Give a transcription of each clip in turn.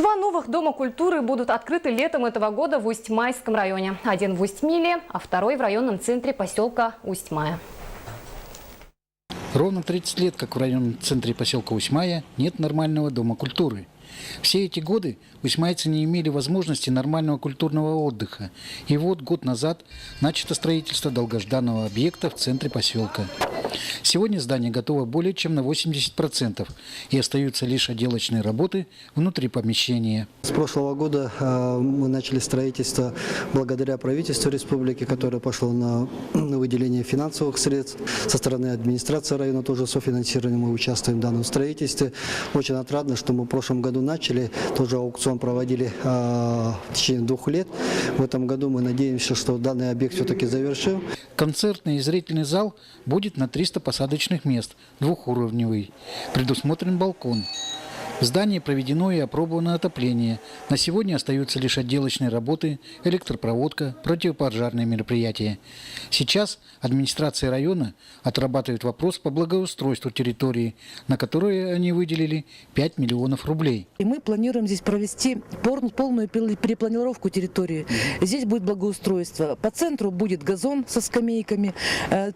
Два новых дома культуры будут открыты летом этого года в Усть-Майском районе. Один в Усть-Миле, а второй в районном центре поселка Усть-Мая. Ровно 30 лет, как в районном центре поселка Усть-Мая, нет нормального дома культуры. Все эти годы усть-майцы не имели возможности нормального культурного отдыха. И вот год назад начато строительство долгожданного объекта в центре поселка. Сегодня здание готово более чем на 80%, и остаются лишь отделочные работы внутри помещения. С прошлого года мы начали строительство благодаря правительству республики, которое пошло на выделение финансовых средств. Со стороны администрации района тоже софинансирование, мы участвуем в данном строительстве. Очень отрадно, что мы в прошлом году начали, тоже аукцион проводили в течение 2 лет. В этом году мы надеемся, что данный объект все-таки завершим. Концертный и зрительный зал будет на 300 посадочных мест, двухуровневый. Предусмотрен балкон. В здании проведено и опробовано отопление. На сегодня остаются лишь отделочные работы, электропроводка, противопожарные мероприятия. Сейчас администрация района отрабатывает вопрос по благоустройству территории, на которые они выделили 5 миллионов рублей. И мы планируем здесь провести полную перепланировку территории. Здесь будет благоустройство. По центру будет газон со скамейками,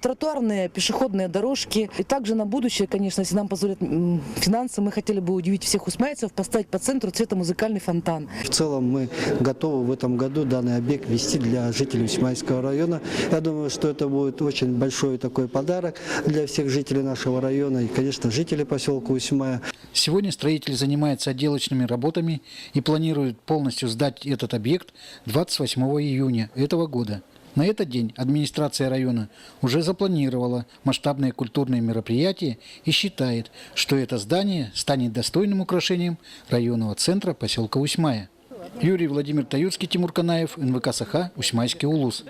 тротуарные пешеходные дорожки. И также на будущее, конечно, если нам позволят финансы, мы хотели бы удивить всех усть-майцев, поставить по центру цветомузыкальный фонтан. В целом мы готовы в этом году данный объект вести для жителей Усть-Майского района. Я думаю, что это будет очень большой такой подарок для всех жителей нашего района и, конечно, жителей поселка Усть-Мая. Сегодня строитель занимается отделочными работами и планирует полностью сдать этот объект 28 июня этого года. На этот день администрация района уже запланировала масштабные культурные мероприятия и считает, что это здание станет достойным украшением районного центра поселка Усть-Мая. Юрий Владимир Таюрский, Тимур Канаев, НВК Саха, Усть-Майский улус.